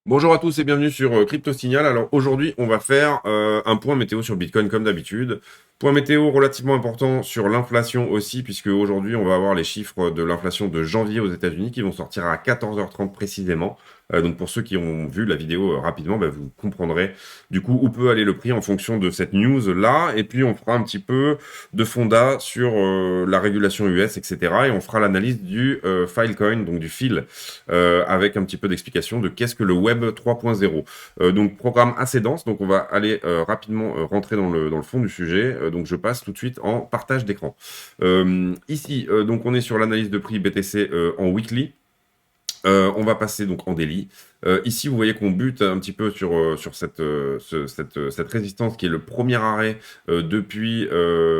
Bonjour à tous et bienvenue sur Crypto Signal. Alors aujourd'hui, on va faire un point météo sur Bitcoin comme d'habitude. Point météo relativement important sur l'inflation aussi, puisque aujourd'hui, on va avoir les chiffres de l'inflation de janvier aux États-Unis qui vont sortir à 14h30 précisément. Donc pour ceux qui ont vu la vidéo rapidement, vous comprendrez du coup où peut aller le prix en fonction de cette news-là. Et puis on fera un petit peu de fonda sur la régulation US, etc. Et on fera l'analyse du Filecoin, donc du fil, avec un petit peu d'explication de qu'est-ce que le Web 3.0. Donc programme assez dense, donc on va aller rapidement rentrer dans le fond du sujet. Donc je passe tout de suite en partage d'écran. Ici, donc on est sur l'analyse de prix BTC en weekly. On va passer donc en daily. Ici, vous voyez qu'on bute un petit peu sur cette résistance qui est le premier arrêt depuis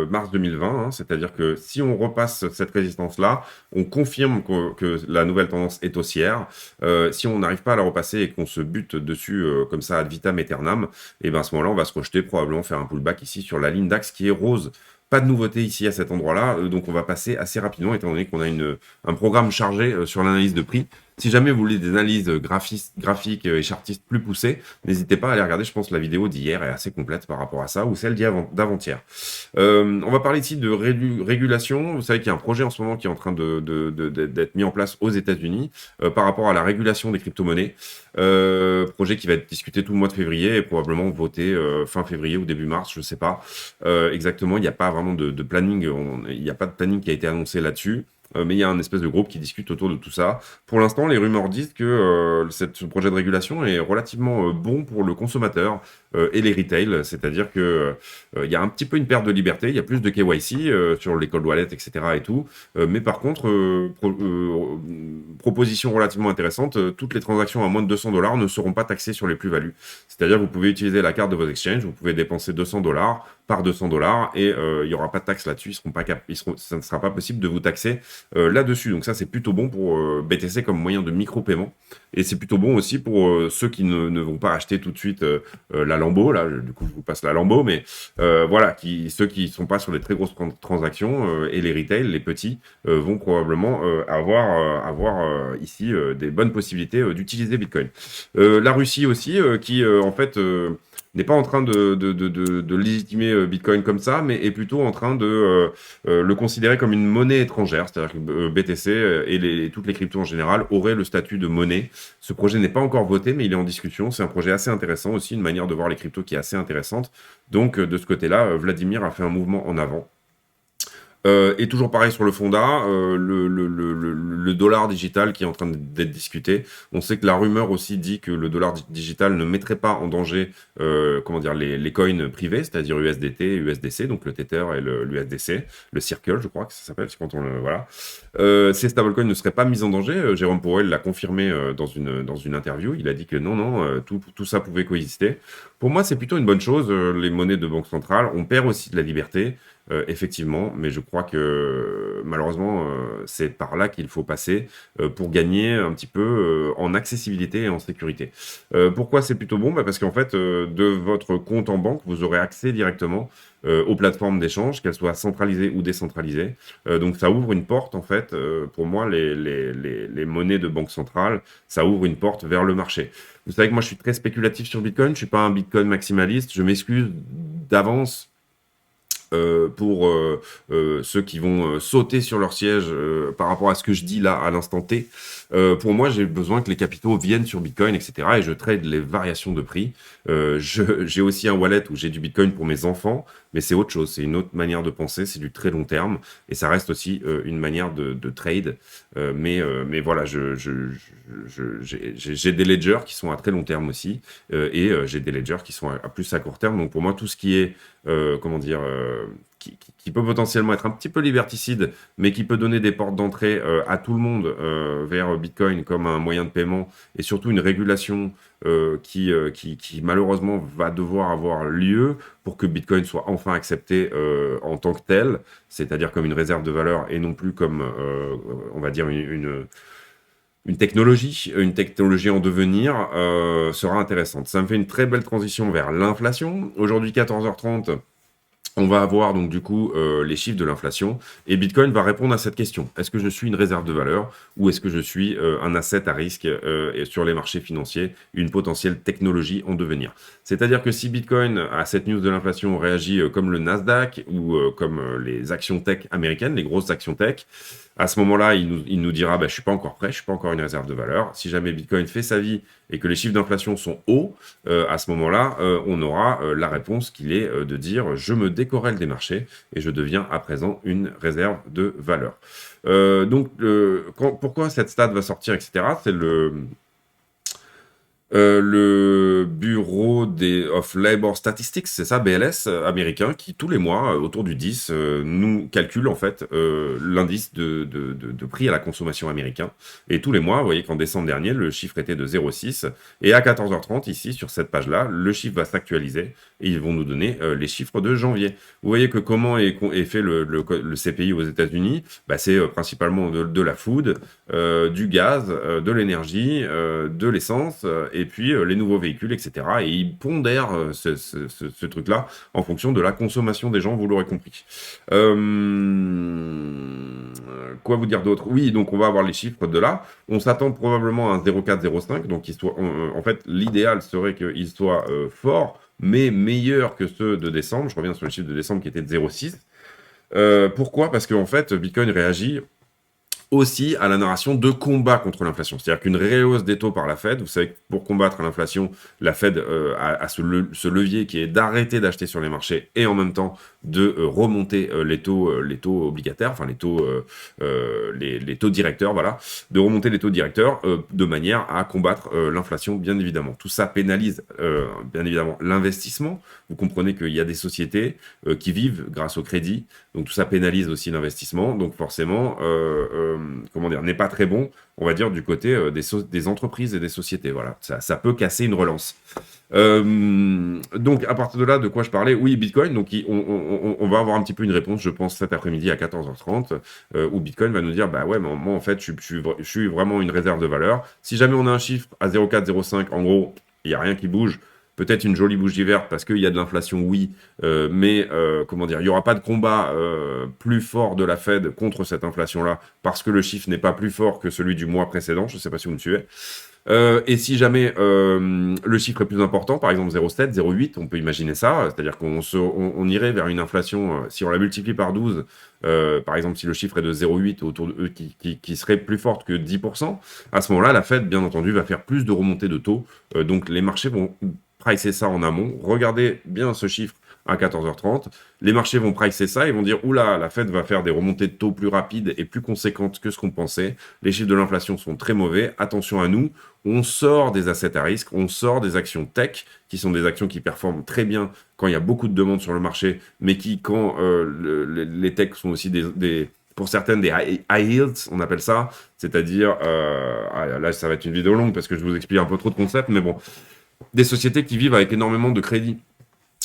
mars 2020. C'est-à-dire que si on repasse cette résistance-là, on confirme que la nouvelle tendance est haussière. Si on n'arrive pas à la repasser et qu'on se bute dessus comme ça ad vitam aeternam, et ben à ce moment-là, on va se rejeter, probablement faire un pullback ici sur la ligne DAX qui est rose. Pas de nouveauté ici à cet endroit-là, donc on va passer assez rapidement étant donné qu'on a un programme chargé sur l'analyse de prix. Si jamais vous voulez des analyses graphiques et chartistes plus poussées, n'hésitez pas à aller regarder, je pense, la vidéo d'hier est assez complète par rapport à ça, ou celle d'avant-hier. On va parler ici de régulation. Vous savez qu'il y a un projet en ce moment qui est en train d'être mis en place aux États-Unis par rapport à la régulation des crypto-monnaies. Projet qui va être discuté tout le mois de février et probablement voté fin février ou début mars, je ne sais pas exactement. Il n'y a pas vraiment de planning, il n'y a pas de planning qui a été annoncé là-dessus. Mais il y a un espèce de groupe qui discute autour de tout ça. Pour l'instant, les rumeurs disent que ce projet de régulation est relativement bon pour le consommateur et les retail, c'est-à-dire que il y a un petit peu une perte de liberté, il y a plus de KYC sur les cold wallets, etc. et tout. Mais par contre, proposition relativement intéressante, toutes les transactions à moins de 200 $ ne seront pas taxées sur les plus-values. C'est-à-dire que vous pouvez utiliser la carte de vos exchanges, vous pouvez dépenser 200 $ par 200 $ et il n'y aura pas de taxe là-dessus, ça ne sera pas possible de vous taxer là-dessus. Donc ça, c'est plutôt bon pour BTC comme moyen de micro-paiement. Et c'est plutôt bon aussi pour ceux qui ne vont pas acheter tout de suite la Lambo. Là, du coup, je vous passe la Lambo. Mais voilà, ceux qui ne sont pas sur des très grosses transactions et les retail, les petits, vont probablement avoir ici des bonnes possibilités d'utiliser Bitcoin. La Russie aussi, qui en fait n'est pas en train de légitimer Bitcoin comme ça, mais est plutôt en train de le considérer comme une monnaie étrangère, c'est-à-dire que BTC et toutes les cryptos en général auraient le statut de monnaie. Ce projet n'est pas encore voté, mais il est en discussion. C'est un projet assez intéressant aussi, une manière de voir les cryptos qui est assez intéressante. Donc de ce côté-là, Vladimir a fait un mouvement en avant. Et toujours pareil sur le fonda, le dollar digital qui est en train d'être discuté. On sait que la rumeur aussi dit que le dollar digital ne mettrait pas en danger comment dire, les coins privés, c'est-à-dire USDT et USDC, donc le Tether et l'USDC, le Circle, je crois que ça s'appelle, c'est quand on le. Voilà. Ces stablecoins ne seraient pas mis en danger. Jérôme Powell l'a confirmé dans une interview. Il a dit que non, tout ça pouvait coexister. Pour moi, c'est plutôt une bonne chose. Les monnaies de banque centrale, on perd aussi de la liberté. Effectivement, mais je crois que malheureusement, c'est par là qu'il faut passer pour gagner un petit peu en accessibilité et en sécurité. Pourquoi c'est plutôt bon? Parce qu'en fait, de votre compte en banque, vous aurez accès directement aux plateformes d'échange, qu'elles soient centralisées ou décentralisées. Donc ça ouvre une porte, en fait, pour moi, les monnaies de banque centrale, ça ouvre une porte vers le marché. Vous savez que moi, je suis très spéculatif sur Bitcoin, je ne suis pas un Bitcoin maximaliste, je m'excuse d'avance pour ceux qui vont sauter sur leur siège par rapport à ce que je dis là à l'instant T. Pour moi, j'ai besoin que les capitaux viennent sur Bitcoin, etc. Et je trade les variations de prix. J'ai aussi un wallet où j'ai du Bitcoin pour mes enfants, mais c'est autre chose. C'est une autre manière de penser. C'est du très long terme. Et ça reste aussi une manière de trade. Mais voilà, j'ai des ledgers qui sont à très long terme aussi. Et j'ai des ledgers qui sont à plus à court terme. Donc pour moi, tout ce qui est comment dire, qui peut potentiellement être un petit peu liberticide, mais qui peut donner des portes d'entrée à tout le monde vers Bitcoin comme un moyen de paiement, et surtout une régulation qui malheureusement va devoir avoir lieu pour que Bitcoin soit enfin accepté en tant que tel, c'est-à-dire comme une réserve de valeur et non plus comme, on va dire, une technologie en devenir sera intéressante. Ça me fait une très belle transition vers l'inflation. Aujourd'hui, 14h30, on va avoir donc du coup les chiffres de l'inflation et Bitcoin va répondre à cette question. Est-ce que je suis une réserve de valeur ou est-ce que je suis un asset à risque et sur les marchés financiers, une potentielle technologie en devenir? C'est-à-dire que si Bitcoin à cette news de l'inflation réagit comme le Nasdaq ou comme les actions tech américaines, les grosses actions tech, à ce moment-là, il nous dira bah, je suis pas encore prêt, je suis pas encore une réserve de valeur. Si jamais Bitcoin fait sa vie et que les chiffres d'inflation sont hauts, à ce moment-là, on aura la réponse qu'il est de dire je me décorrèle des marchés et je deviens à présent une réserve de valeur. Pourquoi cette stat va sortir, etc. C'est le Bureau of Labor Statistics, c'est ça, BLS américain, qui tous les mois, autour du 10, nous calcule en fait l'indice de prix à la consommation américain. Et tous les mois, vous voyez qu'en décembre dernier, le chiffre était de 0,6. Et à 14h30, ici, sur cette page-là, le chiffre va s'actualiser et ils vont nous donner les chiffres de janvier. Vous voyez que comment est fait le CPI aux États-Unis, bah, c'est principalement de la food, du gaz, de l'énergie, de l'essence, et puis les nouveaux véhicules, etc. Et ils pondèrent ce truc-là en fonction de la consommation des gens, vous l'aurez compris. Quoi vous dire d'autre? Oui, donc on va avoir les chiffres de là. On s'attend probablement à un 0,4-0,5, donc en fait, l'idéal serait qu'il soit fort, mais meilleur que ceux de décembre. Je reviens sur les chiffres de décembre qui étaient de 0,6. Pourquoi? Parce qu'en fait, Bitcoin réagit aussi à la narration de combat contre l'inflation. C'est-à-dire qu'une réhausse des taux par la Fed, vous savez que pour combattre l'inflation, la Fed a ce levier qui est d'arrêter d'acheter sur les marchés et en même temps de remonter les taux obligataires, enfin les taux directeurs, voilà, de remonter les taux directeurs de manière à combattre l'inflation, bien évidemment. Tout ça pénalise bien évidemment l'investissement. Vous comprenez qu'il y a des sociétés qui vivent grâce au crédit, donc tout ça pénalise aussi l'investissement. Donc forcément, comment dire, n'est pas très bon, on va dire, du côté des entreprises et des sociétés. Voilà, ça peut casser une relance. Donc à partir de là, de quoi je parlais? Oui, Bitcoin. Donc on va avoir un petit peu une réponse, je pense, cet après-midi à 14h30, où Bitcoin va nous dire, bah ouais, mais moi en fait, je suis vraiment une réserve de valeur. Si jamais on a un chiffre à 0,4, 0,5, en gros, il n'y a rien qui bouge. Peut-être une jolie bougie verte parce qu'il y a de l'inflation, oui, mais comment dire, il n'y aura pas de combat plus fort de la Fed contre cette inflation-là parce que le chiffre n'est pas plus fort que celui du mois précédent. Je ne sais pas si vous me suivez. Et si jamais le chiffre est plus important, par exemple 0,7, 0,8, on peut imaginer ça, c'est-à-dire on irait vers une inflation, si on la multiplie par 12, par exemple si le chiffre est de 0,8 autour de eux qui serait plus forte que 10%, à ce moment-là, la Fed, bien entendu, va faire plus de remontées de taux, donc les marchés vont pricer ça en amont. Regardez bien ce chiffre à 14h30. Les marchés vont pricer ça et vont dire oula, la Fed va faire des remontées de taux plus rapides et plus conséquentes que ce qu'on pensait. Les chiffres de l'inflation sont très mauvais. Attention à nous. On sort des assets à risque, on sort des actions tech, qui sont des actions qui performent très bien quand il y a beaucoup de demandes sur le marché, mais qui, quand les techs sont aussi pour certaines, des high yields, on appelle ça, c'est-à-dire, là, ça va être une vidéo longue parce que je vous explique un peu trop de concepts, mais bon, des sociétés qui vivent avec énormément de crédit.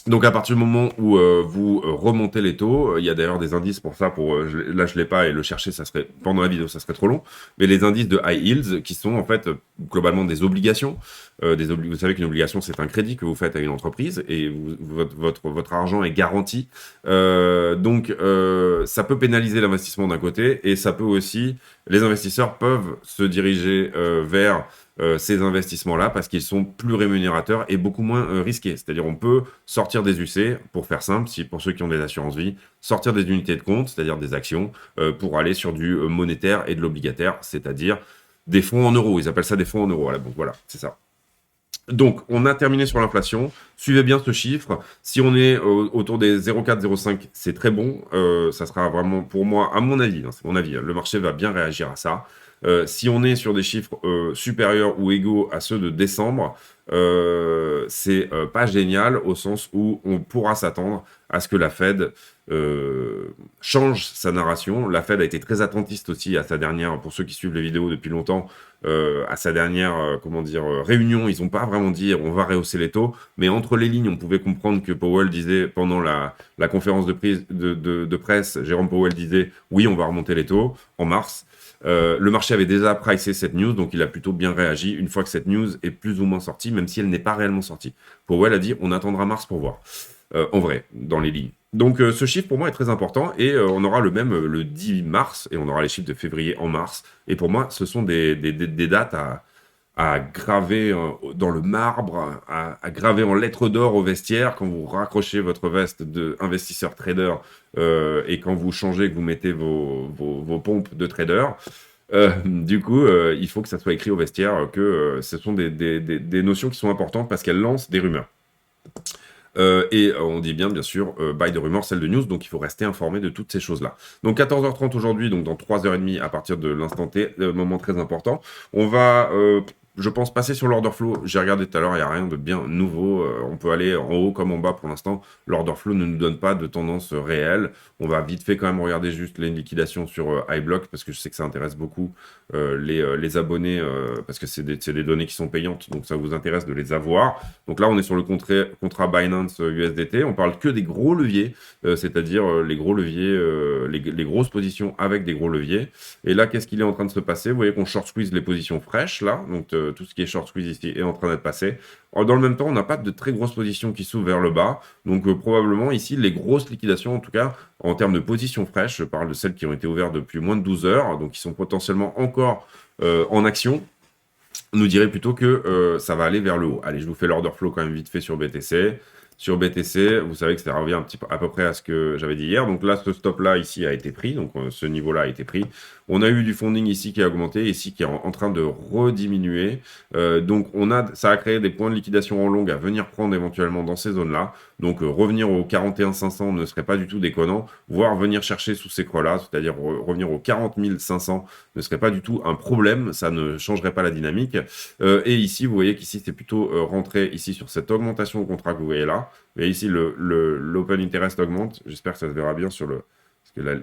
Donc à partir du moment où vous remontez les taux, il y a d'ailleurs des indices pour ça, là je l'ai pas et le chercher, ça serait pendant la vidéo, ça serait trop long, mais les indices de high yields qui sont en fait globalement des obligations. Vous savez qu'une obligation c'est un crédit que vous faites à une entreprise et votre argent est garanti. Ça peut pénaliser l'investissement d'un côté et ça peut aussi, les investisseurs peuvent se diriger vers ces investissements-là parce qu'ils sont plus rémunérateurs et beaucoup moins risqués. C'est-à-dire on peut sortir des UC, pour faire simple, pour ceux qui ont des assurances vie, sortir des unités de compte, c'est-à-dire des actions, pour aller sur du monétaire et de l'obligataire, c'est-à-dire des fonds en euros. Ils appellent ça des fonds en euros. Voilà, c'est ça. Donc, on a terminé sur l'inflation. Suivez bien ce chiffre. Si on est autour des 0,4, 0,5, c'est très bon. Ça sera vraiment, pour moi, à mon avis, hein, c'est mon avis, hein, le marché va bien réagir à ça. Si on est sur des chiffres supérieurs ou égaux à ceux de décembre, c'est pas génial au sens où on pourra s'attendre à ce que la Fed change sa narration. La Fed a été très attentiste aussi à sa dernière, pour ceux qui suivent les vidéos depuis longtemps, à sa dernière réunion. Ils n'ont pas vraiment dit on va rehausser les taux, mais entre les lignes, on pouvait comprendre que Powell disait pendant la conférence de presse, Jérôme Powell disait oui, on va remonter les taux en mars. Le marché avait déjà pricé cette news, donc il a plutôt bien réagi une fois que cette news est plus ou moins sortie, même si elle n'est pas réellement sortie. Powell a dit on attendra mars pour voir, en vrai, dans les lignes. Donc ce chiffre pour moi est très important et on aura le même le 10 mars et on aura les chiffres de février en mars. Et pour moi, ce sont des dates à graver dans le marbre, à graver en lettres d'or au vestiaire quand vous raccrochez votre veste d'investisseur trader et quand vous changez, que vous mettez vos pompes de trader. Du coup, il faut que ça soit écrit au vestiaire que ce sont des notions qui sont importantes parce qu'elles lancent des rumeurs. Et on dit bien sûr, by the rumor, celle de news, donc il faut rester informé de toutes ces choses-là. Donc 14h30 aujourd'hui, donc dans 3h30 à partir de l'instant T, moment très important. On va, je pense, passer sur l'order flow. J'ai regardé tout à l'heure, il n'y a rien de bien nouveau. On peut aller en haut comme en bas pour l'instant. L'order flow ne nous donne pas de tendance réelle. On va vite fait quand même regarder juste les liquidations sur iBlock parce que je sais que ça intéresse beaucoup les abonnés parce que c'est des données qui sont payantes, donc ça vous intéresse de les avoir. Donc là, on est sur le contrat Binance USDT. On parle que des gros leviers, c'est-à-dire les gros leviers, les grosses positions avec des gros leviers. Et là, qu'est-ce qu'il est en train de se passer? Vous voyez qu'on short squeeze les positions fraîches, là. Donc tout ce qui est short squeeze ici est en train d'être passé. Dans le même temps, on n'a pas de très grosses positions qui s'ouvrent vers le bas. Donc probablement ici, les grosses liquidations, en tout cas, en termes de positions fraîches, je parle de celles qui ont été ouvertes depuis moins de 12 heures, donc qui sont potentiellement encore en action, nous dirait plutôt que ça va aller vers le haut. Allez, je vous fais l'order flow quand même vite fait sur BTC. Sur BTC, vous savez que ça revient un petit peu à peu près à ce que j'avais dit hier. Donc là, ce stop-là ici a été pris, donc ce niveau-là a été pris. On a eu du funding ici qui a augmenté, ici qui est en train de rediminuer. Donc ça a créé des points de liquidation en longue à venir prendre éventuellement dans ces zones-là. Donc revenir aux 41 500 ne serait pas du tout déconnant, voire venir chercher sous ces creux-là, c'est-à-dire revenir aux 40 500 ne serait pas du tout un problème, ça ne changerait pas la dynamique. Et ici, vous voyez qu'ici, c'est plutôt rentré ici sur cette augmentation au contrat que vous voyez là. Vous voyez ici, l'open interest augmente. J'espère que ça se verra bien sur le... Parce que là,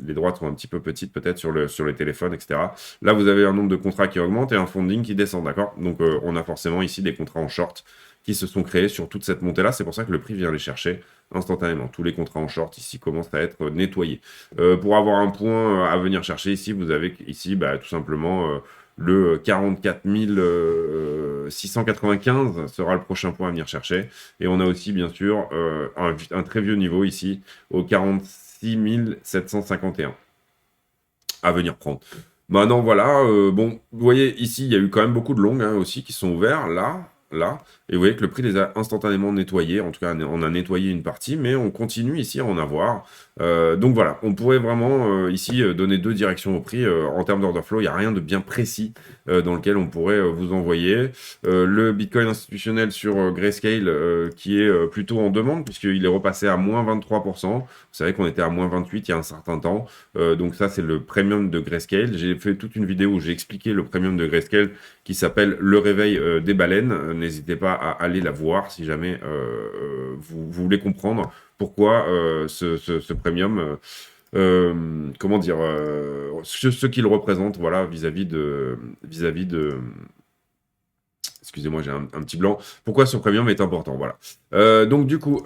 les droites sont un petit peu petites peut-être sur les téléphones, etc. Là, vous avez un nombre de contrats qui augmente et un funding qui descend, d'accord? Donc, on a forcément ici des contrats en short qui se sont créés sur toute cette montée-là. C'est pour ça que le prix vient les chercher instantanément. Tous les contrats en short ici commencent à être nettoyés. Pour avoir un point à venir chercher ici, vous avez ici tout simplement le 44 695 sera le prochain point à venir chercher. Et on a aussi, bien sûr, un très vieux niveau ici, au 46 751 à venir prendre. Maintenant, voilà, bon, vous voyez, ici, il y a eu quand même beaucoup de longs aussi qui sont ouverts, là, et vous voyez que le prix les a instantanément nettoyés, en tout cas, on a nettoyé une partie, mais on continue ici à en avoir. Donc voilà, on pourrait vraiment ici donner deux directions au prix. En termes d'order flow, il n'y a rien de bien précis dans lequel on pourrait vous envoyer. Le Bitcoin institutionnel sur Grayscale qui est plutôt en demande, puisqu'il est repassé à moins 23%. Vous savez qu'on était à moins 28 il y a un certain temps. Donc ça, c'est le premium de Grayscale. J'ai fait toute une vidéo où j'ai expliqué le premium de Grayscale qui s'appelle Le réveil des baleines. N'hésitez pas à aller la voir si jamais vous voulez comprendre pourquoi ce premium, comment dire, ce qu'il représente, voilà, vis-à-vis de, excusez-moi, j'ai un petit blanc. Pourquoi ce premium est important, voilà. Donc du coup,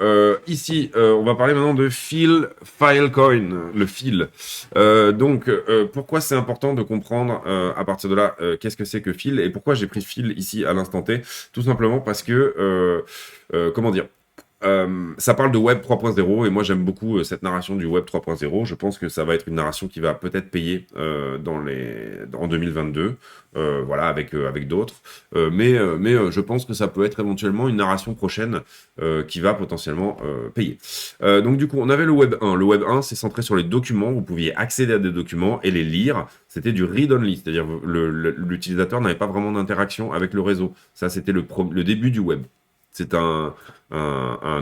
ici, on va parler maintenant de Filecoin, le fil. Donc, pourquoi c'est important de comprendre à partir de là qu'est-ce que c'est que fil et pourquoi j'ai pris fil ici à l'instant T? Tout simplement parce que, comment dire, ça parle de Web 3.0 et moi j'aime beaucoup cette narration du Web 3.0. Je pense que ça va être une narration qui va peut-être payer en 2022, voilà, avec d'autres. Mais je pense que ça peut être éventuellement une narration prochaine qui va potentiellement payer. Donc du coup, on avait le Web 1. Le Web 1, c'est centré sur les documents. Vous pouviez accéder à des documents et les lire. C'était du read-only, c'est-à-dire l'utilisateur n'avait pas vraiment d'interaction avec le réseau. Ça, c'était le début du Web. C'est un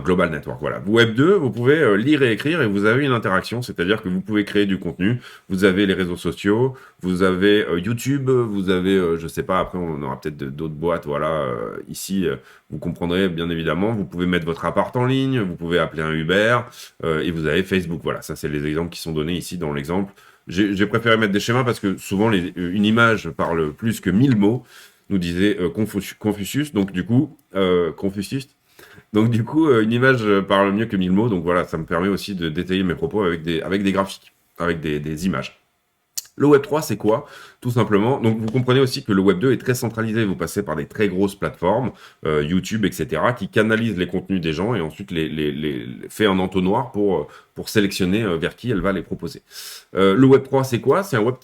global network. Voilà. Web 2, vous pouvez lire et écrire et vous avez une interaction, c'est-à-dire que vous pouvez créer du contenu. Vous avez les réseaux sociaux, vous avez YouTube, vous avez, je sais pas, après on aura peut-être d'autres boîtes. Voilà, ici, vous comprendrez bien évidemment. Vous pouvez mettre votre appart en ligne, vous pouvez appeler un Uber et vous avez Facebook. Voilà, ça c'est les exemples qui sont donnés ici dans l'exemple. J'ai préféré mettre des schémas parce que souvent une image parle plus que 1000 mots, nous disait Confucius. Donc du coup, Confucius. Donc du coup, une image parle mieux que 1000 mots. Donc voilà, ça me permet aussi de détailler mes propos avec des graphiques, avec des images. Le Web3, c'est quoi? Tout simplement. Donc, vous comprenez aussi que le Web2 est très centralisé. Vous passez par des très grosses plateformes, YouTube, etc., qui canalisent les contenus des gens et ensuite les fait un entonnoir pour sélectionner vers qui elle va les proposer. Le Web3, c'est quoi? C'est un web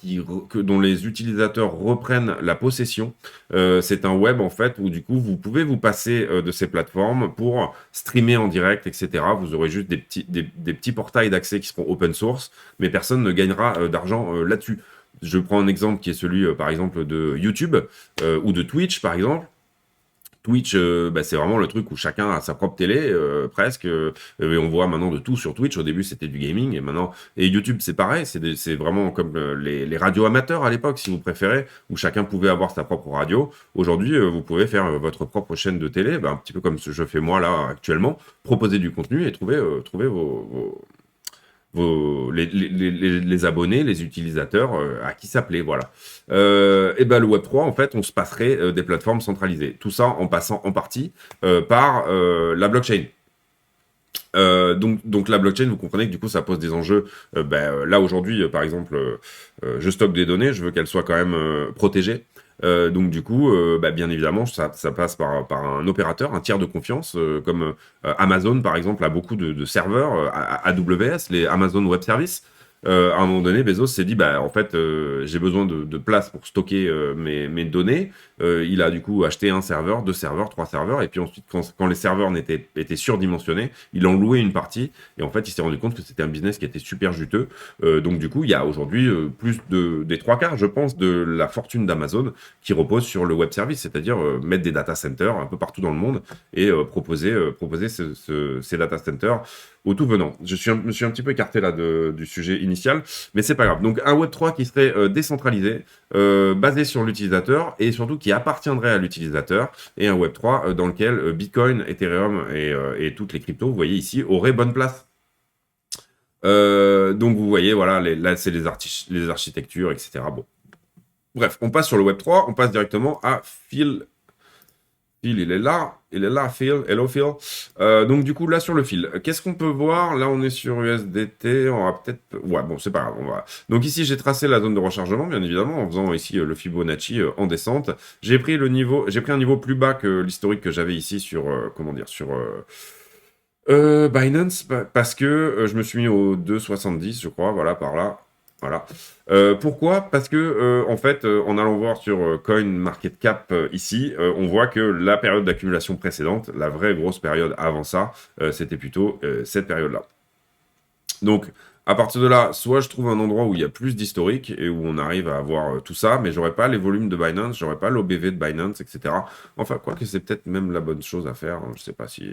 dont les utilisateurs reprennent la possession. C'est un web, en fait, où du coup, vous pouvez vous passer de ces plateformes pour streamer en direct, etc. Vous aurez juste des petits portails d'accès qui seront open source, mais personne ne gagnera d'argent là-dessus. Je prends un exemple qui est celui, par exemple, de YouTube ou de Twitch, par exemple. Twitch, c'est vraiment le truc où chacun a sa propre télé, presque. Et on voit maintenant de tout sur Twitch. Au début, c'était du gaming, et maintenant... Et YouTube, c'est pareil. C'est vraiment comme les radios amateurs à l'époque, si vous préférez, où chacun pouvait avoir sa propre radio. Aujourd'hui, vous pouvez faire votre propre chaîne de télé, un petit peu comme ce que je fais moi, là, actuellement. Proposer du contenu et trouver les abonnés, les utilisateurs à qui s'appeler, voilà. Et ben le Web3, en fait, on se passerait des plateformes centralisées. Tout ça en passant en partie par la blockchain. Donc la blockchain, vous comprenez que du coup ça pose des enjeux. Là aujourd'hui, par exemple, je stocke des données, je veux qu'elles soient quand même protégées. Donc du coup, bien évidemment, ça passe par un opérateur, un tiers de confiance, comme Amazon par exemple a beaucoup de serveurs, AWS, les Amazon Web Services. À un moment donné, Bezos s'est dit, en fait, j'ai besoin de place pour stocker mes données. Il a du coup acheté un serveur, deux serveurs, trois serveurs, et puis ensuite, quand les serveurs étaient surdimensionnés, il en louait une partie, et en fait, il s'est rendu compte que c'était un business qui était super juteux. Donc du coup, il y a aujourd'hui plus des trois quarts, je pense, de la fortune d'Amazon qui repose sur le web service, c'est-à-dire mettre des data centers un peu partout dans le monde et proposer ces data centers au tout venant. Me suis un petit peu écarté là du sujet initial, mais c'est pas grave. Donc un Web3 qui serait décentralisé, basé sur l'utilisateur et surtout qui appartiendrait à l'utilisateur, et un Web3 dans lequel Bitcoin, Ethereum et toutes les cryptos, vous voyez ici, auraient bonne place. Donc vous voyez, voilà, là c'est les architectures, etc. Bon. Bref, on passe sur le Web3, on passe directement à Phil. Phil, il est là, Phil, hello Phil. Donc du coup, là sur le fil, qu'est-ce qu'on peut voir? Là, on est sur USDT, on va peut-être... Ouais, bon, c'est pas grave, on va... Donc ici, j'ai tracé la zone de rechargement, bien évidemment, en faisant ici le Fibonacci en descente. J'ai pris un niveau plus bas que l'historique que j'avais ici sur, Binance, parce que je me suis mis au 2,70, je crois, voilà, par là. Voilà. Pourquoi? Parce que, en fait, en allant voir sur CoinMarketCap ici, on voit que la période d'accumulation précédente, la vraie grosse période avant ça, c'était plutôt cette période-là. Donc, à partir de là, soit je trouve un endroit où il y a plus d'historique et où on arrive à avoir tout ça, mais j'aurais pas les volumes de Binance, j'aurais pas l'OBV de Binance, etc. Enfin, quoi que c'est peut-être même la bonne chose à faire. Je sais pas si.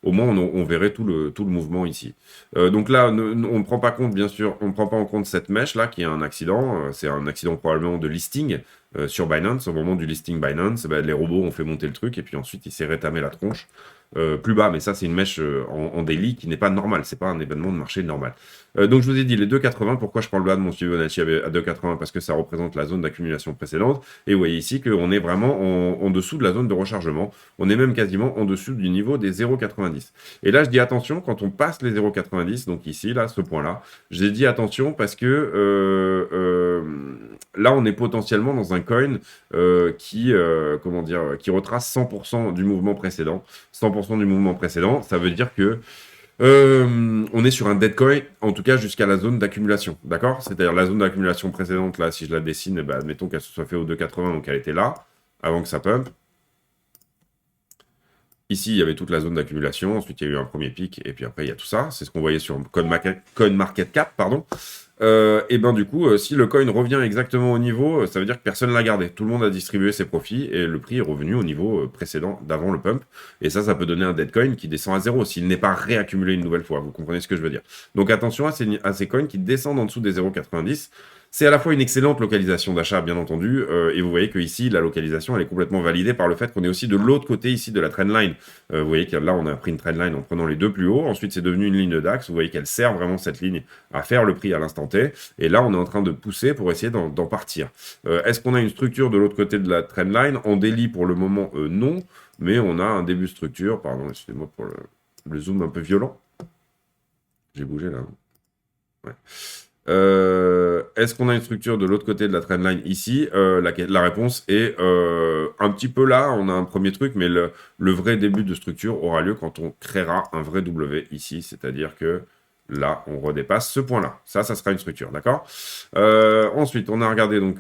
Au moins, on verrait tout le mouvement ici. Donc là, on ne prend pas compte, bien sûr, on ne prend pas en compte cette mèche là qui est un accident. C'est un accident probablement de listing sur Binance. Au moment du listing Binance, les robots ont fait monter le truc et puis ensuite il s'est rétamé la tronche. Plus bas, mais ça c'est une mèche en daily qui n'est pas normale, c'est pas un événement de marché normal. Donc je vous ai dit les 2,80, pourquoi je parle bas de mon Fibonacci à 2,80? Parce que ça représente la zone d'accumulation précédente, et vous voyez ici qu'on est vraiment en dessous de la zone de rechargement, on est même quasiment en dessous du niveau des 0,90. Et là je dis attention, quand on passe les 0,90, donc ici, là, ce point-là, j'ai dit attention parce que là on est potentiellement dans un coin qui retrace 100% du mouvement précédent. 100% du mouvement précédent, ça veut dire que on est sur un dead coin, en tout cas jusqu'à la zone d'accumulation, d'accord? C'est-à-dire la zone d'accumulation précédente, là, si je la dessine, admettons qu'elle se soit fait au 2,80, donc elle était là, avant que ça pump. Ici, il y avait toute la zone d'accumulation, ensuite il y a eu un premier pic, et puis après il y a tout ça, c'est ce qu'on voyait sur CoinMarketCap, pardon. Et du coup, si le coin revient exactement au niveau, ça veut dire que personne ne l'a gardé. Tout le monde a distribué ses profits et le prix est revenu au niveau précédent d'avant le pump. Et ça peut donner un dead coin qui descend à zéro s'il n'est pas réaccumulé une nouvelle fois. Vous comprenez ce que je veux dire? Donc attention à ces coins qui descendent en dessous des 0,90. C'est à la fois une excellente localisation d'achat, bien entendu, et vous voyez que ici, la localisation, elle est complètement validée par le fait qu'on est aussi de l'autre côté ici de la trendline. Vous voyez que là, on a pris une trendline en prenant les deux plus hauts. Ensuite, c'est devenu une ligne de DAX. Vous voyez qu'elle sert vraiment cette ligne à faire le prix à l'instant T. Et là, on est en train de pousser pour essayer d'en partir. Est-ce qu'on a une structure de l'autre côté de la trendline? En daily, pour le moment, non. Mais on a un début de structure. Pardon, excusez-moi pour le zoom un peu violent. J'ai bougé là. Ouais. est-ce qu'on a une structure de l'autre côté de la trendline ici? La réponse est un petit peu là, on a un premier truc, mais le vrai début de structure aura lieu quand on créera un vrai W ici, c'est-à-dire que là, on redépasse ce point-là. Ça sera une structure, d'accord? Ensuite, on a regardé donc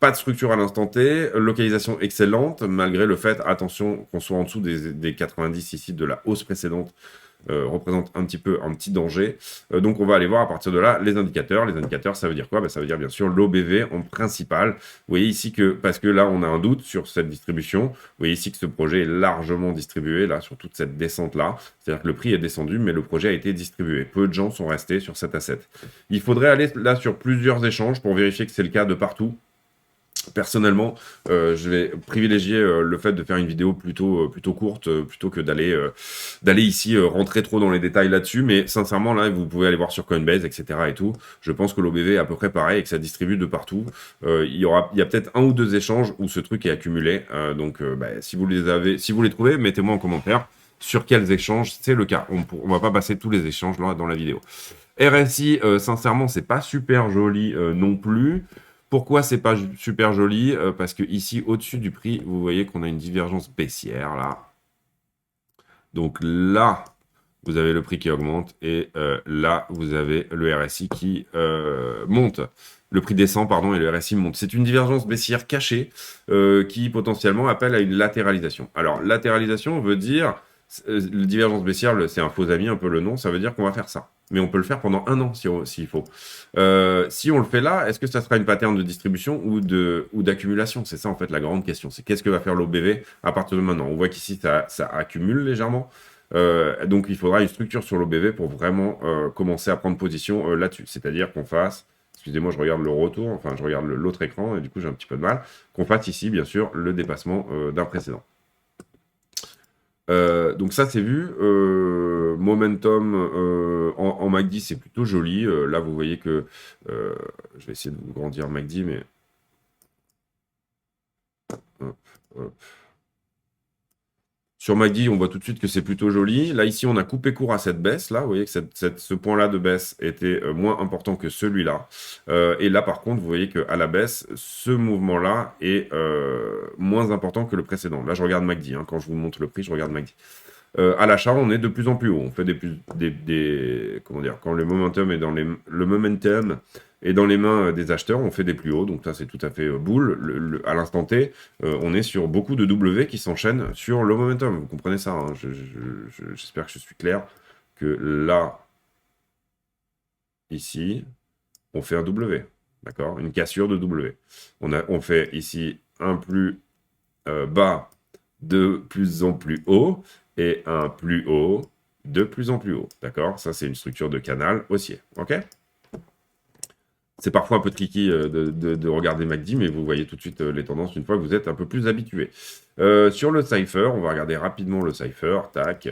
pas de structure à l'instant T, localisation excellente, malgré le fait, attention, qu'on soit en dessous des 90 ici de la hausse précédente, représente un petit danger. Donc on va aller voir à partir de là les indicateurs. Les indicateurs, ça veut dire quoi? Ça veut dire bien sûr l'OBV en principal. Vous voyez ici que, parce que là on a un doute sur cette distribution, vous voyez ici que ce projet est largement distribué là sur toute cette descente là. C'est-à-dire que le prix est descendu, mais le projet a été distribué. Peu de gens sont restés sur cet asset. Il faudrait aller là sur plusieurs échanges pour vérifier que c'est le cas de partout. Personnellement, je vais privilégier le fait de faire une vidéo plutôt courte, plutôt que d'aller ici rentrer trop dans les détails là-dessus. Mais sincèrement, là, vous pouvez aller voir sur Coinbase, etc. et tout. Je pense que l'OBV est à peu près pareil et que ça distribue de partout. Il y a peut-être un ou deux échanges où ce truc est accumulé. Si vous les trouvez, mettez-moi en commentaire sur quels échanges c'est le cas. On va pas passer tous les échanges là dans la vidéo. RSI, sincèrement, c'est pas super joli non plus. Pourquoi c'est pas super joli? Parce que ici, au-dessus du prix, vous voyez qu'on a une divergence baissière, là. Donc là, vous avez le prix qui augmente, et là, vous avez le RSI qui monte. Le prix descend, pardon, et le RSI monte. C'est une divergence baissière cachée qui potentiellement appelle à une latéralisation. Alors, latéralisation veut dire, divergence baissière, c'est un faux ami, un peu le nom, ça veut dire qu'on va faire ça. Mais on peut le faire pendant un an s'il faut. Si on le fait là, est-ce que ça sera une pattern de distribution ou d'accumulation? C'est ça en fait la grande question. C'est qu'est-ce que va faire l'OBV à partir de maintenant? On voit qu'ici ça accumule légèrement. Donc il faudra une structure sur l'OBV pour vraiment commencer à prendre position là-dessus. C'est-à-dire qu'on fasse, excusez-moi, je regarde le retour, enfin je regarde l'autre écran et du coup j'ai un petit peu de mal, qu'on fasse ici bien sûr le dépassement d'un précédent. Donc ça c'est vu. Momentum en MACD c'est plutôt joli. Là vous voyez que je vais essayer de vous grandir MACD, mais hop, hop. Sur MACD, on voit tout de suite que c'est plutôt joli. Là, ici, on a coupé court à cette baisse. Là, vous voyez que ce point-là de baisse était moins important que celui-là. Et là, par contre, vous voyez qu'à la baisse, ce mouvement-là est moins important que le précédent. Là, je regarde MACD. Hein. Quand je vous montre le prix, je regarde MACD. À l'achat, on est de plus en plus haut. On fait comment dire, quand le momentum est dans les mains des acheteurs, on fait des plus hauts. Donc ça, c'est tout à fait boule. À l'instant T, on est sur beaucoup de W qui s'enchaînent sur le momentum. Vous comprenez ça, hein. J'espère que je suis clair. Que là, ici, on fait un W. D'accord? Une cassure de W. On fait ici un plus bas de plus en plus haut et un plus haut de plus en plus haut. D'accord? Ça, c'est une structure de canal haussier. OK? C'est parfois un peu tricky de regarder MACD, mais vous voyez tout de suite les tendances une fois que vous êtes un peu plus habitué. Sur le Cypher, on va regarder rapidement le Cypher. Tac.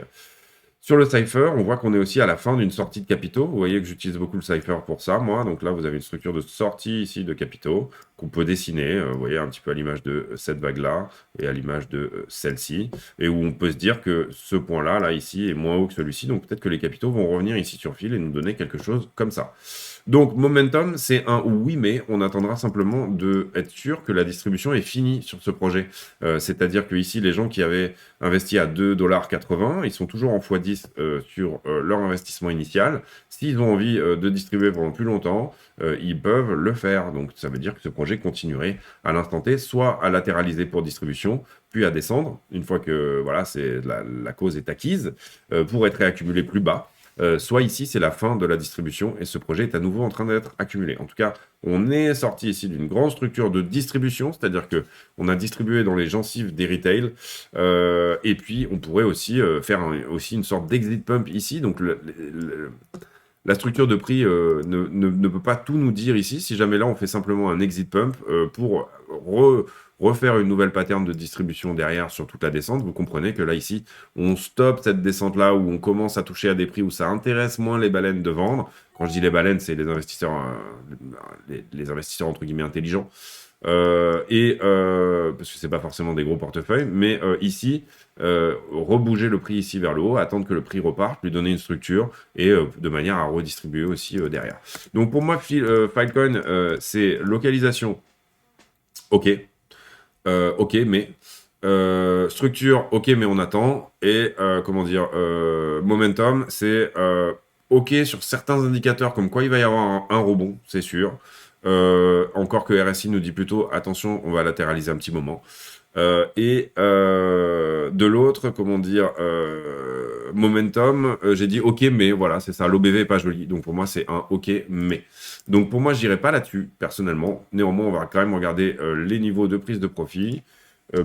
Sur le Cypher, on voit qu'on est aussi à la fin d'une sortie de capitaux. Vous voyez que j'utilise beaucoup le Cypher pour ça, moi. Donc là, vous avez une structure de sortie ici de capitaux qu'on peut dessiner. Vous voyez, un petit peu à l'image de cette vague-là et à l'image de celle-ci. Et où on peut se dire que ce point-là, là, ici, est moins haut que celui-ci. Donc peut-être que les capitaux vont revenir ici sur fil et nous donner quelque chose comme ça. Donc, momentum, c'est un oui, mais on attendra simplement d'être sûr que la distribution est finie sur ce projet. C'est-à-dire que ici, les gens qui avaient investi à 2,80 $, ils sont toujours en x10 sur leur investissement initial. S'ils ont envie de distribuer pendant plus longtemps, ils peuvent le faire. Donc, ça veut dire que ce projet continuerait à l'instant T, soit à latéraliser pour distribution, puis à descendre, une fois que voilà, la cause est acquise, pour être réaccumulé plus bas. Soit ici, c'est la fin de la distribution et ce projet est à nouveau en train d'être accumulé. En tout cas, on est sorti ici d'une grande structure de distribution, c'est-à-dire que on a distribué dans les gencives des retail, et puis on pourrait aussi faire aussi une sorte d'exit pump ici. Donc la structure de prix ne peut pas tout nous dire ici. Si jamais là, on fait simplement un exit pump pour refaire une nouvelle pattern de distribution derrière sur toute la descente, vous comprenez que là, ici, on stoppe cette descente-là où on commence à toucher à des prix où ça intéresse moins les baleines de vendre. Quand je dis les baleines, c'est les investisseurs, les investisseurs entre guillemets intelligents. Parce que c'est pas forcément des gros portefeuilles, mais ici, rebouger le prix ici vers le haut, attendre que le prix reparte, lui donner une structure et de manière à redistribuer aussi derrière. Donc pour moi, Filecoin, c'est localisation, ok, ok, mais structure, ok, mais on attend. Et comment dire, momentum, c'est ok sur certains indicateurs, comme quoi il va y avoir un rebond, c'est sûr. Encore que RSI nous dit plutôt attention, on va latéraliser un petit moment. De l'autre, comment dire, momentum, j'ai dit ok, mais voilà, c'est ça. L'OBV est pas joli, donc pour moi c'est un ok, mais. Donc pour moi, je n'irai pas là-dessus personnellement. Néanmoins, on va quand même regarder les niveaux de prise de profit.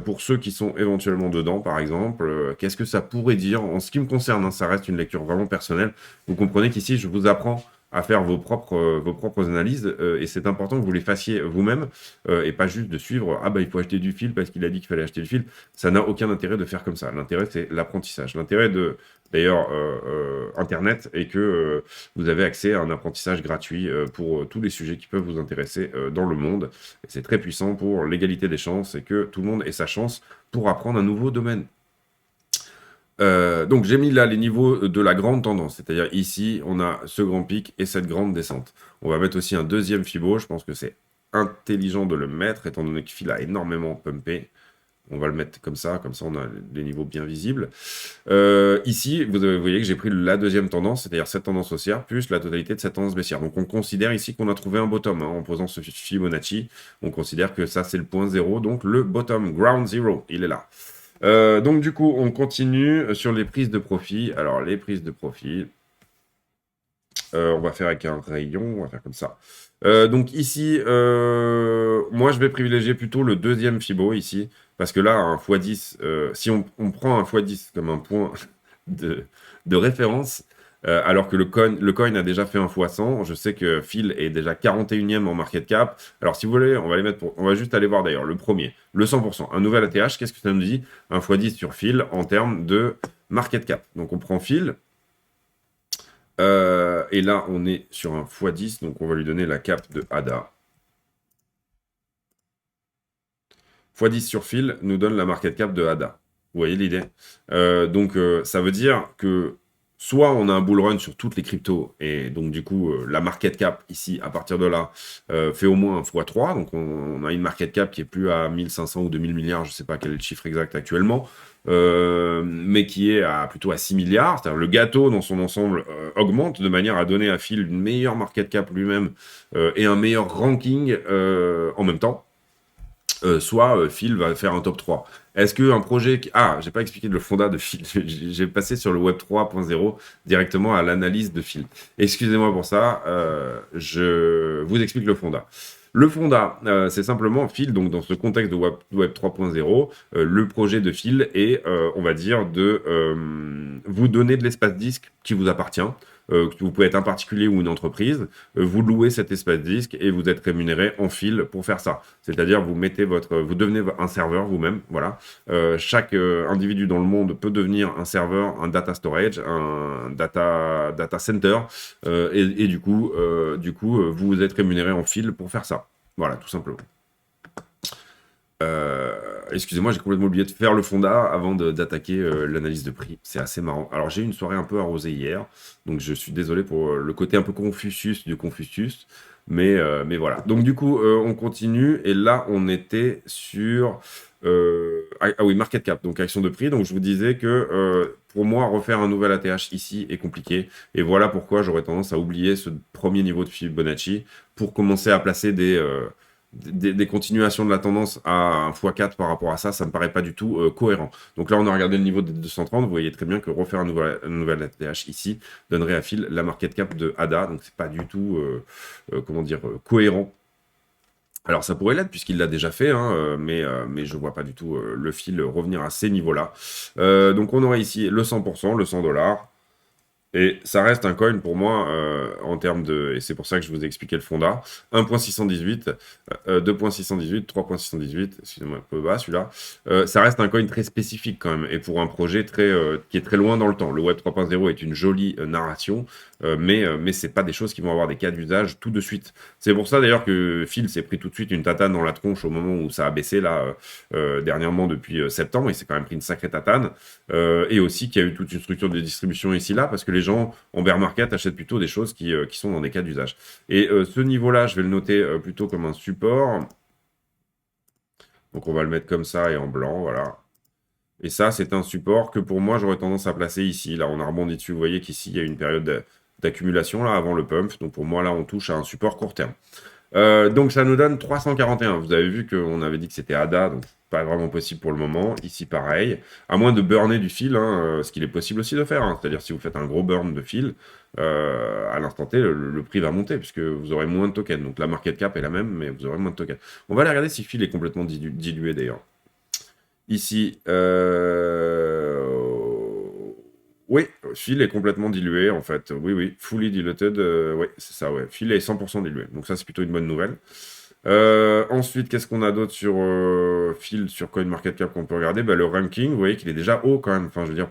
Pour ceux qui sont éventuellement dedans, par exemple, qu'est-ce que ça pourrait dire? En ce qui me concerne, hein, ça reste une lecture vraiment personnelle. Vous comprenez qu'ici, je vous apprends à faire vos propres analyses, et c'est important que vous les fassiez vous-même, et pas juste de suivre, ah bah il faut acheter du fil parce qu'il a dit qu'il fallait acheter du fil. Ça n'a aucun intérêt de faire comme ça. L'intérêt, c'est l'apprentissage. L'intérêt de, d'ailleurs, Internet est que vous avez accès à un apprentissage gratuit pour tous les sujets qui peuvent vous intéresser dans le monde. Et c'est très puissant pour l'égalité des chances et que tout le monde ait sa chance pour apprendre un nouveau domaine. Donc j'ai mis là les niveaux de la grande tendance, c'est-à-dire ici on a ce grand pic et cette grande descente. On va mettre aussi un deuxième Fibo, je pense que c'est intelligent de le mettre étant donné que Phil a énormément pumpé. On va le mettre comme ça on a les niveaux bien visibles. Ici, vous voyez que j'ai pris la deuxième tendance, c'est-à-dire cette tendance haussière, plus la totalité de cette tendance baissière. Donc on considère ici qu'on a trouvé un bottom, hein, en posant ce Fibonacci. On considère que ça c'est le point zéro, donc le bottom, ground zero, il est là. Donc du coup, on continue sur les prises de profit. Alors les prises de profit, on va faire avec un rayon, on va faire comme ça. Donc ici, moi je vais privilégier plutôt le deuxième Fibo ici, parce que là, un x10, si on prend un x10 comme un point de référence, alors que le coin a déjà fait un x100, je sais que Phil est déjà 41e en market cap. Alors si vous voulez, on va les mettre on va juste aller voir d'ailleurs le premier, le 100%, un nouvel ATH, qu'est-ce que ça nous dit? Un x10 sur Phil en termes de market cap. Donc on prend Phil. Et là, on est sur un x10, donc on va lui donner la cap de ADA. x10 sur Phil nous donne la market cap de ADA. Vous voyez l'idée? Donc, ça veut dire que soit on a un bull run sur toutes les cryptos, et donc du coup, la market cap ici, à partir de là, fait au moins un x3. Donc, on a une market cap qui est plus à 1500 ou 2000 milliards, je ne sais pas quel est le chiffre exact actuellement, mais qui est plutôt à 6 milliards. C'est-à-dire le gâteau dans son ensemble augmente de manière à donner à Phil une meilleure market cap lui-même et un meilleur ranking en même temps. Soit Phil va faire un top 3. Est-ce qu'un projet... j'ai pas expliqué le fonda de Phil. J'ai passé sur le Web 3.0 directement à l'analyse de Phil. Excusez-moi pour ça, je vous explique le fonda. Le fonda, c'est simplement Phil, donc dans ce contexte de Web 3.0, le projet de Phil est, on va dire, de vous donner de l'espace disque qui vous appartient. Vous pouvez être un particulier ou une entreprise, vous louez cet espace disque et vous êtes rémunéré en fil pour faire ça. C'est-à-dire vous devenez un serveur vous-même, voilà. Chaque individu dans le monde peut devenir un serveur, un data storage, un data center, et du coup, vous êtes rémunéré en fil pour faire ça. Voilà, tout simplement. Excusez-moi, j'ai complètement oublié de faire le fonda avant d'attaquer l'analyse de prix. C'est assez marrant. Alors, j'ai eu une soirée un peu arrosée hier, donc je suis désolé pour le côté un peu Confucius du Confucius, mais voilà. Donc, du coup, on continue, et là, on était sur... oui, market cap, donc action de prix. Donc, je vous disais que pour moi, refaire un nouvel ATH ici est compliqué, et voilà pourquoi j'aurais tendance à oublier ce premier niveau de Fibonacci pour commencer à placer des continuations de la tendance à un x4 par rapport à ça, ça me paraît pas du tout cohérent. Donc là, on a regardé le niveau des 230, vous voyez très bien que refaire un nouvel ATH ici donnerait à Phil la market cap de ADA, donc c'est pas du tout, cohérent. Alors ça pourrait l'être puisqu'il l'a déjà fait, hein, mais je vois pas du tout le Phil revenir à ces niveaux-là. Donc on aurait ici le 100%, le 100$. Et ça reste un coin pour moi en termes de... Et c'est pour ça que je vous ai expliqué le fonda. 1.618, 2.618, 3.618, excusez-moi, un peu bas celui-là. Ça reste un coin très spécifique quand même. Et pour un projet qui est très loin dans le temps. Le Web 3.0 est une jolie narration. mais c'est pas des choses qui vont avoir des cas d'usage tout de suite. C'est pour ça d'ailleurs que Phil s'est pris tout de suite une tatane dans la tronche au moment où ça a baissé là dernièrement depuis septembre. Il s'est quand même pris une sacrée tatane et aussi qu'il y a eu toute une structure de distribution ici là parce que les gens en bear market achètent plutôt des choses qui sont dans des cas d'usage. Et ce niveau-là, je vais le noter plutôt comme un support. Donc on va le mettre comme ça et en blanc, voilà. Et ça, c'est un support que pour moi, j'aurais tendance à placer ici. Là, on a rebondi dessus. Vous voyez qu'ici, il y a une période d'accumulation là avant le pump. Donc pour moi, là, on touche à un support court terme. Donc ça nous donne 341. Vous avez vu qu'on avait dit que c'était ADA, donc pas vraiment possible pour le moment. Ici pareil, à moins de burner du fil, hein, ce qu'il est possible aussi de faire. Hein. C'est-à-dire si vous faites un gros burn de fil, à l'instant T, le prix va monter puisque vous aurez moins de tokens. Donc la market cap est la même, mais vous aurez moins de tokens. On va aller regarder si fil est complètement dilué d'ailleurs. Ici, oui, Phil est complètement dilué en fait. Oui, oui, fully diluted. Oui, c'est ça, ouais. Phil est 100% dilué. Donc ça, c'est plutôt une bonne nouvelle. Ensuite, qu'est-ce qu'on a d'autre sur Phil, sur CoinMarketCap qu'on peut regarder? Bah, le ranking, vous voyez qu'il est déjà haut quand même. Enfin, je veux dire,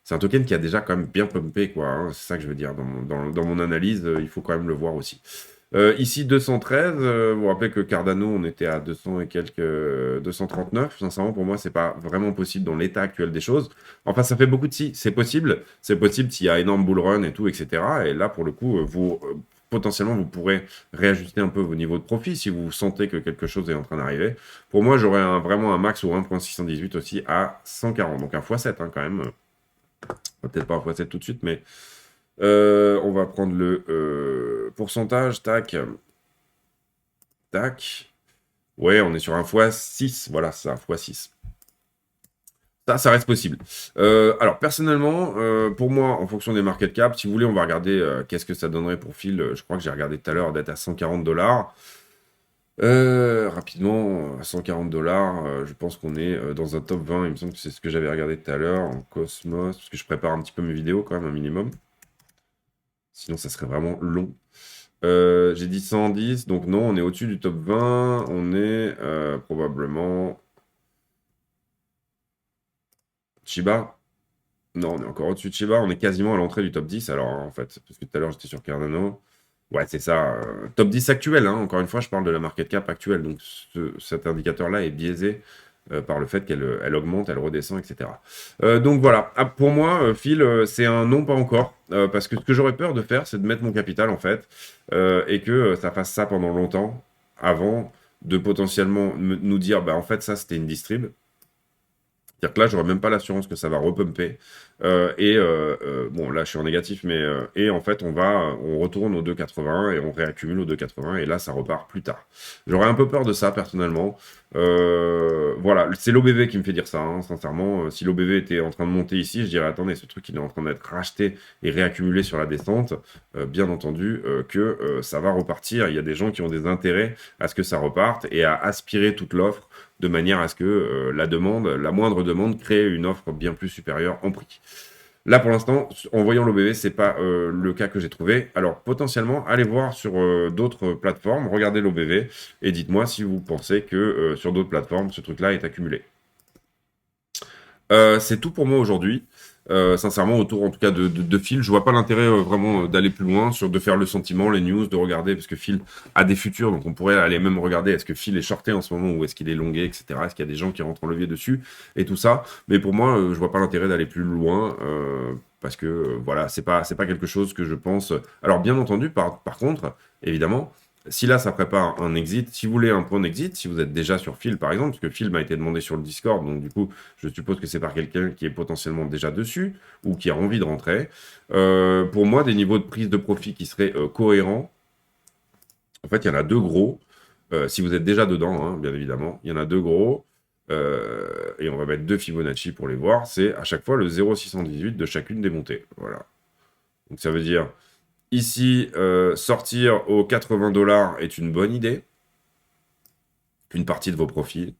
c'est un token qui a déjà quand même bien pumpé, quoi. Hein. C'est ça que je veux dire. Dans mon analyse, il faut quand même le voir aussi. Ici, 213. Vous vous rappelez que Cardano, on était à 200 et quelques, 239. Sincèrement, pour moi, c'est pas vraiment possible dans l'état actuel des choses. Enfin, ça fait beaucoup de si. C'est possible. C'est possible s'il y a énorme bull run et tout, etc. Et là, pour le coup, potentiellement, vous pourrez réajuster un peu vos niveaux de profit si vous sentez que quelque chose est en train d'arriver. Pour moi, j'aurais vraiment un max ou 1.618 aussi à 140. Donc un x7 hein, quand même. Peut-être pas un x7 tout de suite, mais on va prendre le pourcentage. Tac. Tac. Ouais, on est sur un x6. Voilà, c'est un x6. Ça reste possible. Alors, personnellement, pour moi, en fonction des market cap, si vous voulez, on va regarder qu'est-ce que ça donnerait pour Phil. Je crois que j'ai regardé tout à l'heure d'être à 140 $. Rapidement, à 140 $, je pense qu'on est dans un top 20. Il me semble que c'est ce que j'avais regardé tout à l'heure en Cosmos, parce que je prépare un petit peu mes vidéos quand même, un minimum. Sinon, ça serait vraiment long. J'ai dit 110, donc non, on est au-dessus du top 20. On est probablement... Chiba? Non, on est encore au-dessus de Chiba. On est quasiment à l'entrée du top 10, alors, en fait. Parce que tout à l'heure, j'étais sur Cardano. Ouais, c'est ça. Top 10 actuel, hein. Encore une fois, je parle de la market cap actuelle. Donc, cet indicateur-là est biaisé par le fait qu'elle augmente, elle redescend, etc. Donc, voilà. Ah, pour moi, Phil, c'est un non, pas encore. Parce que ce que j'aurais peur de faire, c'est de mettre mon capital, en fait, et que ça fasse ça pendant longtemps, avant de potentiellement nous dire, bah, en fait, ça, c'était une distrib. C'est-à-dire que là, j'aurais même pas l'assurance que ça va repumper. Bon, là, je suis en négatif, mais et en fait, on retourne au 2,80 et on réaccumule au 2,80 et là, ça repart plus tard. J'aurais un peu peur de ça, personnellement. Voilà, c'est l'OBV qui me fait dire ça, hein, sincèrement. Si l'OBV était en train de monter ici, je dirais, attendez, ce truc, il est en train d'être racheté et réaccumulé sur la descente. Bien entendu que ça va repartir. Il y a des gens qui ont des intérêts à ce que ça reparte et à aspirer toute l'offre de manière à ce que la moindre demande crée une offre bien plus supérieure en prix. Là, pour l'instant, en voyant l'OBV, c'est pas le cas que j'ai trouvé. Alors, potentiellement, allez voir sur d'autres plateformes, regardez l'OBV et dites-moi si vous pensez que sur d'autres plateformes, ce truc-là est accumulé. C'est tout pour moi aujourd'hui. Sincèrement, autour en tout cas de Phil, je vois pas l'intérêt vraiment d'aller plus loin, de faire le sentiment, les news, de regarder, parce que Phil a des futurs, donc on pourrait aller même regarder est-ce que Phil est shorté en ce moment ou est-ce qu'il est longué, etc. Est-ce qu'il y a des gens qui rentrent en levier dessus et tout ça. Mais pour moi, je vois pas l'intérêt d'aller plus loin. Parce que voilà, c'est pas quelque chose que je pense. Alors bien entendu, par contre, évidemment, si là ça prépare un exit, si vous voulez un point d'exit, si vous êtes déjà sur Phil par exemple, parce que Phil m'a été demandé sur le Discord, donc du coup je suppose que c'est par quelqu'un qui est potentiellement déjà dessus ou qui a envie de rentrer. Pour moi, des niveaux de prise de profit qui seraient cohérents, en fait il y en a deux gros. Si vous êtes déjà dedans, hein, bien évidemment, il y en a deux gros. Et on va mettre deux Fibonacci pour les voir. C'est à chaque fois le 0,618 de chacune des montées. Voilà. Donc ça veut dire ici, sortir aux 80 $ est une bonne idée, une partie de vos profits.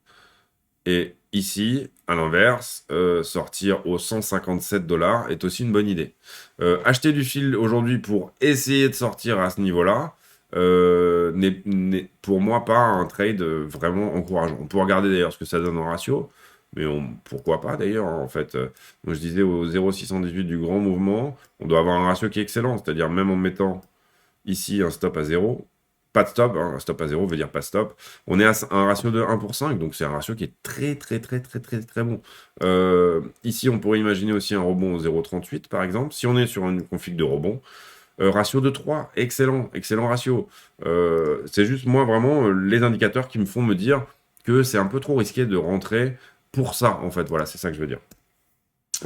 Et ici, à l'inverse, sortir aux 157 $ est aussi une bonne idée. Acheter du fil aujourd'hui pour essayer de sortir à ce niveau-là n'est pour moi pas un trade vraiment encourageant. On peut regarder d'ailleurs ce que ça donne en ratio, mais pourquoi pas d'ailleurs, hein, en fait. Moi, je disais au 0,618 du grand mouvement, on doit avoir un ratio qui est excellent, c'est-à-dire même en mettant ici un stop à 0, pas de stop, hein, un stop à 0 veut dire pas de stop, on est à un ratio de 1 pour 5, donc c'est un ratio qui est très très très très très très bon. Ici, on pourrait imaginer aussi un rebond au 0,38 par exemple, si on est sur une config de rebond. Ratio de 3, excellent, excellent ratio. C'est juste moi vraiment les indicateurs qui me font me dire que c'est un peu trop risqué de rentrer pour ça, en fait. Voilà, c'est ça que je veux dire.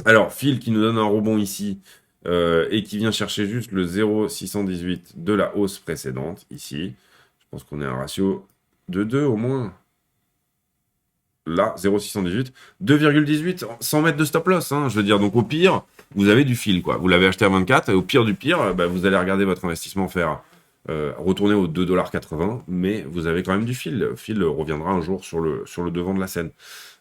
Alors, Phil qui nous donne un rebond ici et qui vient chercher juste le 0,618 de la hausse précédente, ici. Je pense qu'on est à un ratio de 2 au moins. Là, 0,618, 2,18, 100 mètres de stop loss. Hein, je veux dire, donc au pire, vous avez du fil, quoi. Vous l'avez acheté à 24, et au pire du pire, bah, vous allez regarder votre investissement faire retourner aux 2,80 $, mais vous avez quand même du fil. Le fil reviendra un jour sur le devant de la scène.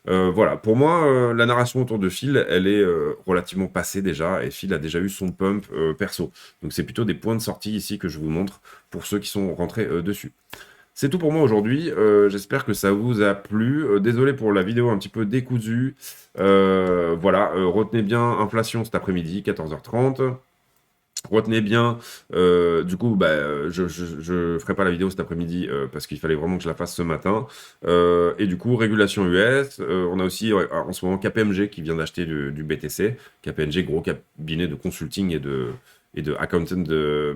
Voilà, pour moi, la narration autour de Phil, elle est relativement passée déjà, et Phil a déjà eu son pump perso. Donc c'est plutôt des points de sortie ici que je vous montre pour ceux qui sont rentrés dessus. C'est tout pour moi aujourd'hui. J'espère que ça vous a plu. Désolé pour la vidéo un petit peu décousue. Voilà, retenez bien inflation cet après-midi, 14h30. Retenez bien, du coup, bah, je ferai pas la vidéo cet après-midi parce qu'il fallait vraiment que je la fasse ce matin. Et du coup, régulation US. On a aussi en ce moment KPMG qui vient d'acheter du BTC. KPMG, gros cabinet de consulting et de accountant de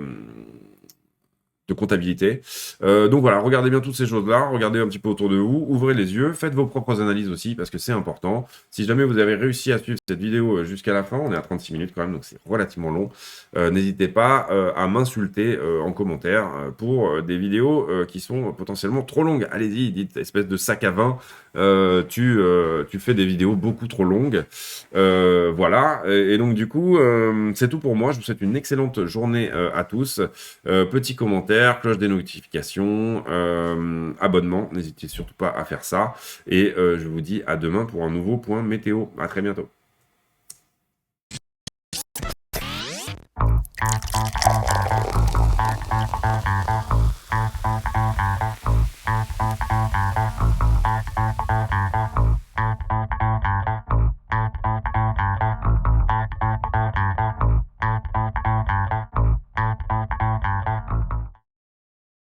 comptabilité. Donc voilà, regardez bien toutes ces choses-là, regardez un petit peu autour de vous, ouvrez les yeux, faites vos propres analyses aussi, parce que c'est important. Si jamais vous avez réussi à suivre cette vidéo jusqu'à la fin, on est à 36 minutes quand même, donc c'est relativement long, n'hésitez pas à m'insulter en commentaire pour des vidéos qui sont potentiellement trop longues. Allez-y, dites, espèce de sac à vin, tu fais des vidéos beaucoup trop longues. Voilà, et donc du coup, c'est tout pour moi. Je vous souhaite une excellente journée à tous. Petit commentaire, cloche des notifications, abonnement, n'hésitez surtout pas à faire ça. Et je vous dis à demain pour un nouveau point météo. À très bientôt.